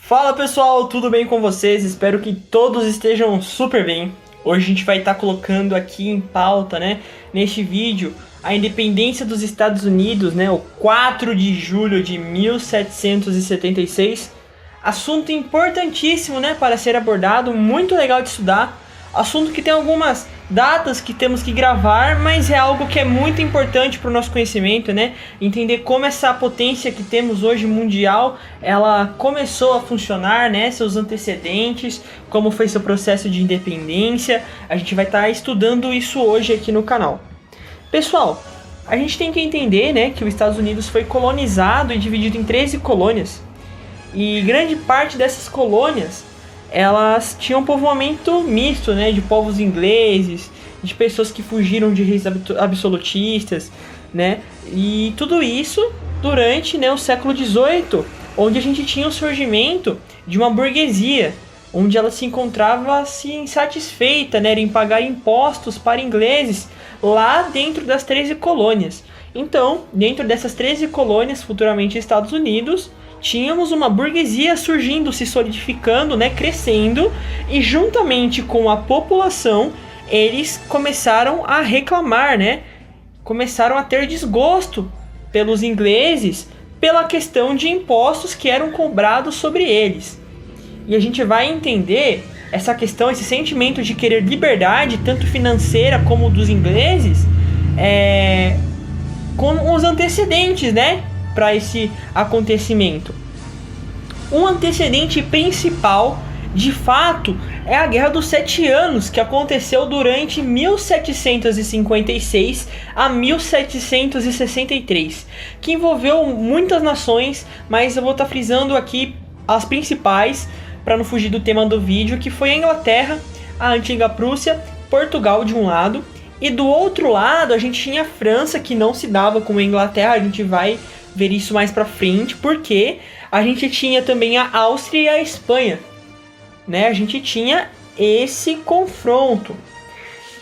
Fala pessoal, tudo bem com vocês? Espero que todos estejam super bem. Hoje a gente vai estar colocando aqui em pauta, neste vídeo, a independência dos Estados Unidos, o 4 de julho de 1776. Assunto importantíssimo, para ser abordado, muito legal de estudar. Assunto que tem algumas datas que temos que gravar, mas é algo que é muito importante para o nosso conhecimento, Entender como essa potência que temos hoje mundial, ela começou a funcionar, seus antecedentes, como foi seu processo de independência. A gente vai estar estudando isso hoje aqui no canal. Pessoal, a gente tem que entender, que os Estados Unidos foi colonizado e dividido em 13 colônias. E grande parte dessas colônias, elas tinham um povoamento misto, de povos ingleses, de pessoas que fugiram de reis absolutistas, E tudo isso durante o século XVIII, onde a gente tinha o surgimento de uma burguesia, onde ela se encontrava insatisfeita, em pagar impostos para ingleses lá dentro das 13 colônias. Então, dentro dessas 13 colônias, futuramente Estados Unidos, tínhamos uma burguesia surgindo, se solidificando, crescendo, e juntamente com a população, eles começaram a reclamar, começaram a ter desgosto pelos ingleses, pela questão de impostos que eram cobrados sobre eles. E a gente vai entender essa questão, esse sentimento de querer liberdade, tanto financeira como dos ingleses, com os antecedentes, para esse acontecimento. Um antecedente principal, de fato, é a Guerra dos 7 Anos, que aconteceu durante 1756 a 1763, que envolveu muitas nações, mas eu vou estar frisando aqui as principais, para não fugir do tema do vídeo, que foi a Inglaterra, a antiga Prússia, Portugal de um lado, e do outro lado a gente tinha a França, que não se dava com a Inglaterra. A gente vai ver isso mais pra frente, porque a gente tinha também a Áustria e a Espanha, A gente tinha esse confronto.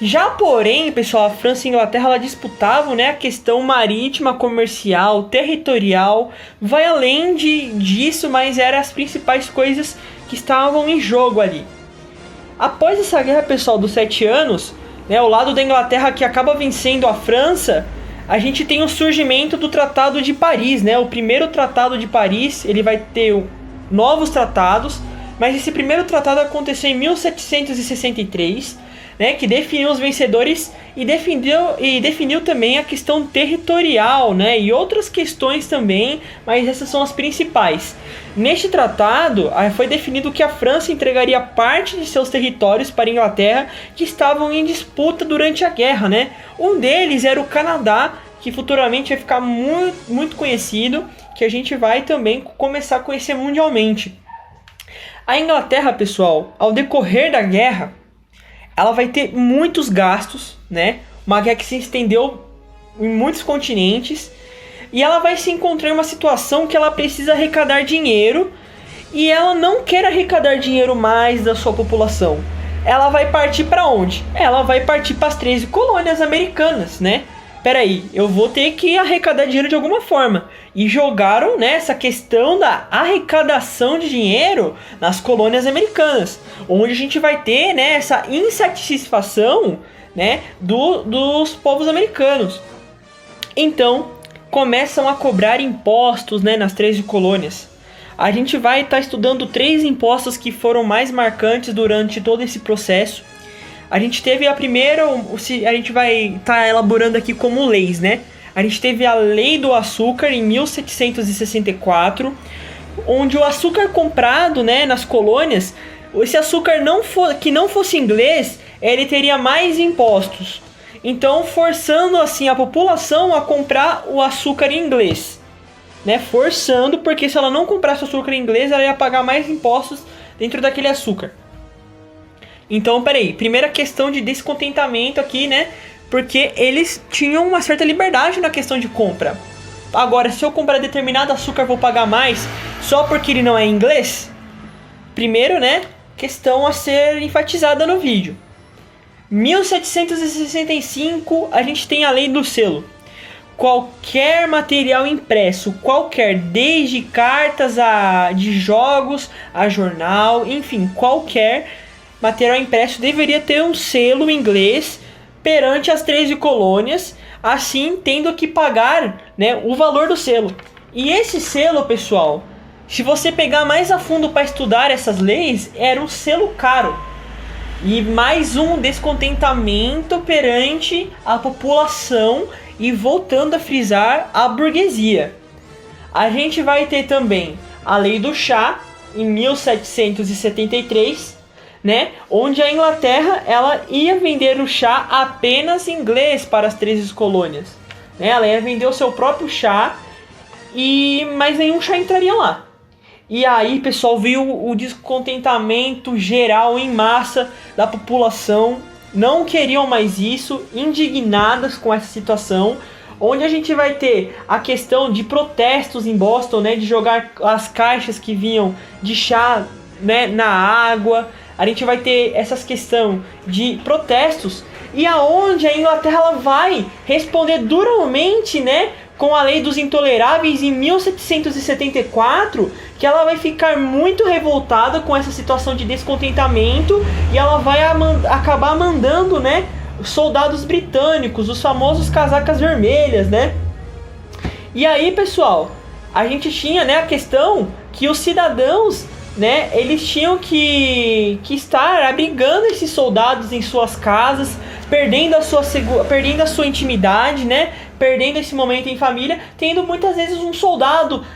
Já porém, pessoal, a França e a Inglaterra, ela disputavam, a questão marítima, comercial, territorial, vai além disso, mas eram as principais coisas que estavam em jogo ali. Após essa guerra, pessoal, dos 7 anos, o lado da Inglaterra que acaba vencendo a França, a gente tem o surgimento do Tratado de Paris, O primeiro Tratado de Paris, ele vai ter novos tratados, mas esse primeiro tratado aconteceu em 1763, que definiu os vencedores e definiu também a questão territorial, e outras questões também, mas essas são as principais. Neste tratado, foi definido que a França entregaria parte de seus territórios para a Inglaterra, que estavam em disputa durante a guerra, Um deles era o Canadá, que futuramente vai ficar muito, muito conhecido, que a gente vai também começar a conhecer mundialmente. A Inglaterra, pessoal, ao decorrer da guerra, ela vai ter muitos gastos, Uma guerra que se estendeu em muitos continentes, e ela vai se encontrar em uma situação que ela precisa arrecadar dinheiro, e ela não quer arrecadar dinheiro mais da sua população. Ela vai partir para onde? Ela vai partir para as 13 colônias americanas, Peraí, eu vou ter que arrecadar dinheiro de alguma forma. E jogaram, essa questão da arrecadação de dinheiro nas colônias americanas, onde a gente vai ter, essa insatisfação, dos povos americanos. Então, começam a cobrar impostos, nas 13 colônias. A gente vai estar estudando 3 impostos que foram mais marcantes durante todo esse processo. A gente teve a primeira, a gente vai estar elaborando aqui como leis, A gente teve a Lei do Açúcar em 1764, onde o açúcar comprado, nas colônias, esse açúcar que não fosse inglês, ele teria mais impostos. Então, forçando assim a população a comprar o açúcar em inglês, Forçando, porque se ela não comprasse o açúcar em inglês, ela ia pagar mais impostos dentro daquele açúcar. Então, primeira questão de descontentamento aqui, Porque eles tinham uma certa liberdade na questão de compra. Agora, se eu comprar determinado açúcar, vou pagar mais só porque ele não é inglês? Primeiro, questão a ser enfatizada no vídeo. 1765, a gente tem a Lei do Selo. qualquer material impresso, qualquer, desde cartas de jogos, a jornal, enfim, qualquer material impresso deveria ter um selo inglês perante as 13 colônias, assim tendo que pagar, né, o valor do selo. E esse selo, pessoal, se você pegar mais a fundo para estudar essas leis, era um selo caro. E mais um descontentamento perante a população e, voltando a frisar, a burguesia. A gente vai ter também a Lei do Chá, em 1773, né, onde a Inglaterra ela ia vender o chá apenas em inglês para as 13 colônias. Né? Ela ia vender o seu próprio chá, mas nenhum chá entraria lá. E aí, pessoal, viu o descontentamento geral em massa da população. Não queriam mais isso, indignadas com essa situação, onde a gente vai ter a questão de protestos em Boston, né, de jogar as caixas que vinham de chá, né, na água. A gente vai ter essa questão de protestos, e aonde a Inglaterra ela vai responder duramente, né, com a Lei dos Intoleráveis em 1774, que ela vai ficar muito revoltada com essa situação de descontentamento, e ela vai acabar mandando, né, soldados britânicos, os famosos casacas vermelhas, né? E aí, pessoal, a gente tinha, né, a questão que os cidadãos, né, eles tinham que estar abrigando esses soldados em suas casas, perdendo a sua intimidade, né, perdendo esse momento em família, tendo muitas vezes um soldado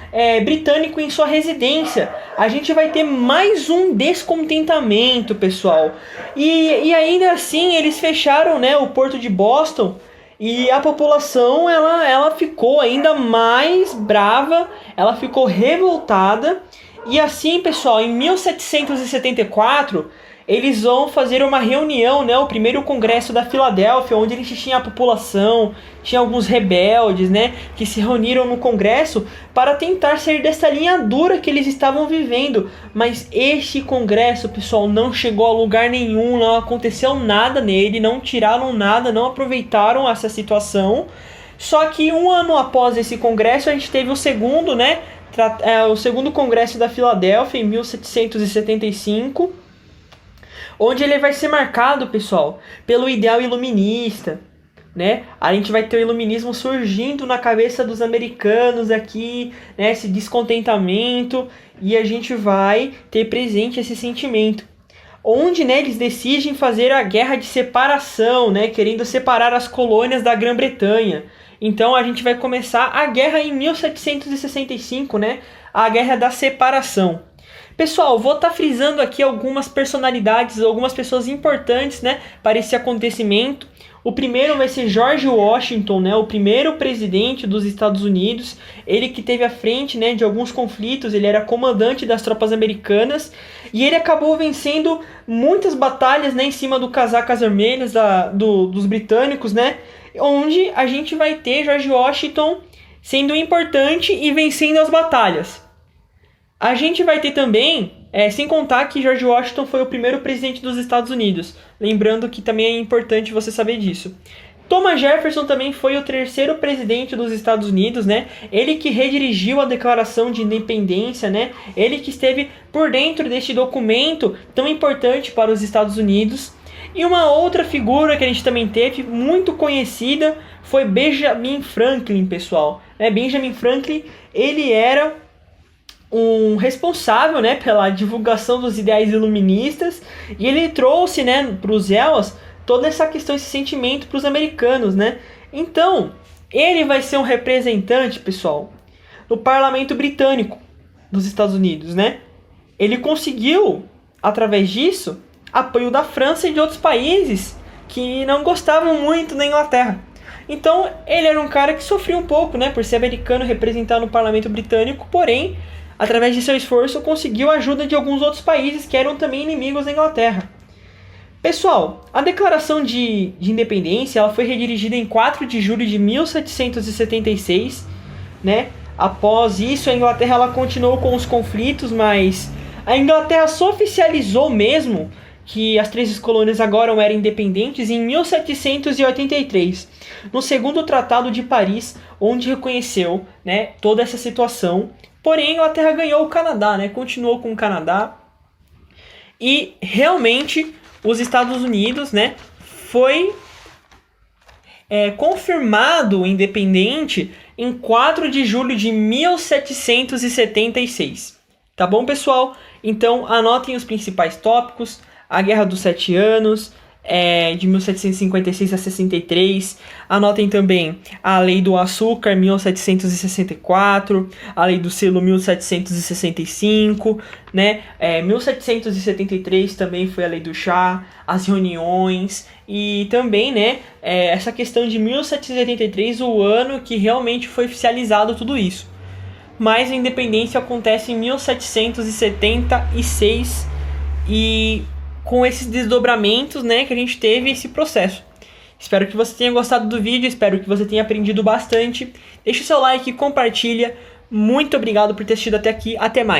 britânico em sua residência. A gente vai ter mais um descontentamento, pessoal. E ainda assim eles fecharam, né, o porto de Boston, e a população ela ficou ainda mais brava, ela ficou revoltada. E assim, pessoal, em 1774, eles vão fazer uma reunião, né, o primeiro congresso da Filadélfia, onde eles tinham a população, tinha alguns rebeldes, né, que se reuniram no congresso para tentar sair dessa linha dura que eles estavam vivendo. Mas este congresso, pessoal, não chegou a lugar nenhum, não aconteceu nada nele, não tiraram nada, não aproveitaram essa situação. Só que um ano após esse congresso, a gente teve o segundo, né, o segundo congresso da Filadélfia, em 1775, onde ele vai ser marcado, pessoal, pelo ideal iluminista, né? A gente vai ter o iluminismo surgindo na cabeça dos americanos aqui, né? Esse descontentamento, e a gente vai ter presente esse sentimento, onde, né, eles decidem fazer a guerra de separação, né? Querendo separar as colônias da Grã-Bretanha. Então a gente vai começar a guerra em 1765, né? A guerra da separação. Pessoal, vou estar frisando aqui algumas personalidades, algumas pessoas importantes, né, para esse acontecimento. O primeiro vai ser George Washington, né, o primeiro presidente dos Estados Unidos. Ele que teve à frente, né, de alguns conflitos, ele era comandante das tropas americanas. E ele acabou vencendo muitas batalhas, né, em cima do casacas vermelhas dos britânicos, né? Onde a gente vai ter George Washington sendo importante e vencendo as batalhas. A gente vai ter também, sem contar que George Washington foi o primeiro presidente dos Estados Unidos. Lembrando que também é importante você saber disso. Thomas Jefferson também foi o terceiro presidente dos Estados Unidos, né? Ele que redirigiu a Declaração de Independência, né? Ele que esteve por dentro deste documento tão importante para os Estados Unidos. E uma outra figura que a gente também teve, muito conhecida, foi Benjamin Franklin, pessoal. Benjamin Franklin, ele era um responsável, né, pela divulgação dos ideais iluministas, e ele trouxe, né, para os elas toda essa questão, esse sentimento para os americanos, né? Então, ele vai ser um representante, pessoal, no parlamento britânico dos Estados Unidos, né? Ele conseguiu, através disso, apoio da França e de outros países que não gostavam muito da Inglaterra. Então, ele era um cara que sofria um pouco, né, por ser americano, representar no parlamento britânico, porém, através de seu esforço, conseguiu a ajuda de alguns outros países que eram também inimigos da Inglaterra. Pessoal, a Declaração de Independência ela foi redigida em 4 de julho de 1776, né? Após isso, a Inglaterra ela continuou com os conflitos, mas a Inglaterra só oficializou mesmo que as 13 colônias agora eram independentes em 1783, no segundo Tratado de Paris, onde reconheceu, né, toda essa situação. Porém, a Inglaterra ganhou o Canadá, né, continuou com o Canadá, e realmente os Estados Unidos, né, foi confirmado independente em 4 de julho de 1776. Tá bom, pessoal? Então, anotem os principais tópicos: a Guerra dos 7 Anos, de 1756 a 63. Anotem também a Lei do Açúcar, 1764, a Lei do Selo, 1765, né? 1773 também foi a Lei do Chá, as reuniões, e também, né, essa questão de 1783, o ano que realmente foi oficializado tudo isso. Mas a independência acontece em 1776 e com esses desdobramentos, né, que a gente teve esse processo. Espero que você tenha gostado do vídeo, espero que você tenha aprendido bastante. Deixa o seu like, compartilha. Muito obrigado por ter assistido até aqui. Até mais.